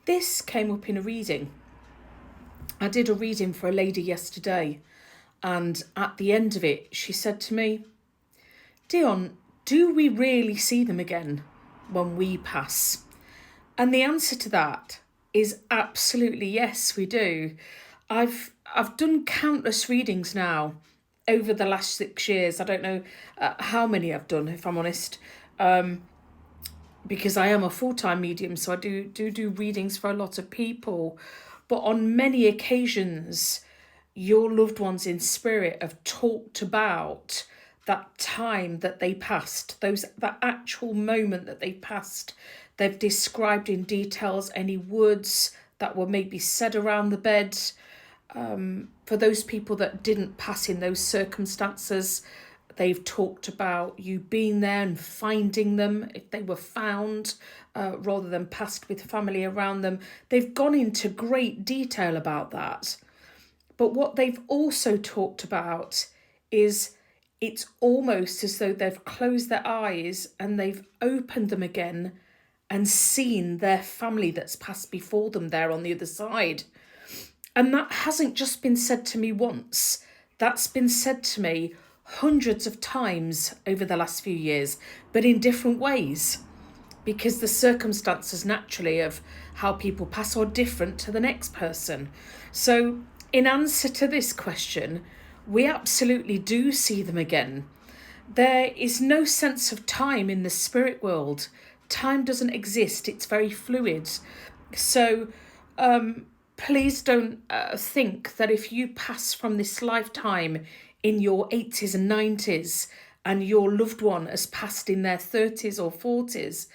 This came up in a reading. I did a reading for a lady yesterday, and at the end of it, she said to me, Dion, do we really see them again when we pass? And the answer to that is absolutely yes, we do. I've done countless readings now over the last 6 years. I don't know how many I've done, if I'm honest, because I am a full-time medium, so I do readings for a lot of people. But on many occasions, your loved ones in spirit have talked about that time that they passed, that actual moment that they passed. They've described in details any words that were maybe said around the bed. For those people that didn't pass in those circumstances, they've talked about you being there and finding them if they were found, rather than passed with family around them. They've gone into great detail about that. But what they've also talked about is it's almost as though they've closed their eyes and they've opened them again and seen their family that's passed before them there on the other side. And that hasn't just been said to me once. That's been said to me hundreds of times over the last few years, but in different ways, because the circumstances naturally of how people pass are different to the next person. So in answer to this question, we absolutely do see them again. There is no sense of time in the spirit world. Time doesn't exist. It's very fluid. So please don't think that if you pass from this lifetime in your 80s and 90s and your loved one has passed in their 30s or 40s,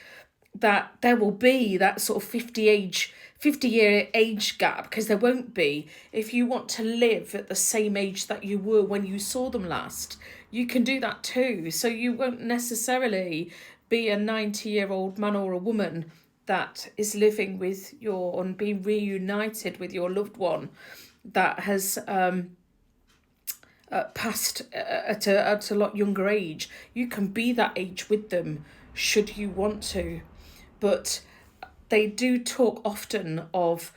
that there will be that sort of 50-year age gap, because there won't be. If you want to live at the same age that you were when you saw them last, you can do that too. So you won't necessarily be a 90-year-old man or a woman that is living with and being reunited with your loved one that has passed at a lot younger age. You can be that age with them should you want to. But they do talk often of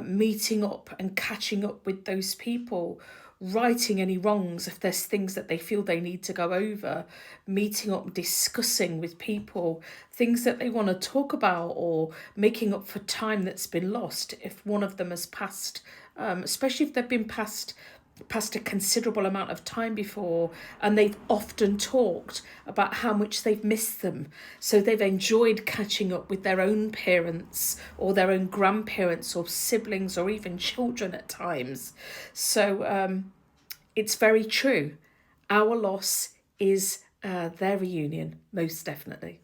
meeting up and catching up with those people, righting any wrongs if there's things that they feel they need to go over, meeting up, discussing with people things that they want to talk about, or making up for time that's been lost if one of them has passed, especially if they've been past a considerable amount of time before, and they've often talked about how much they've missed them. So they've enjoyed catching up with their own parents or their own grandparents or siblings or even children at times. So it's very true. Our loss is their reunion, most definitely.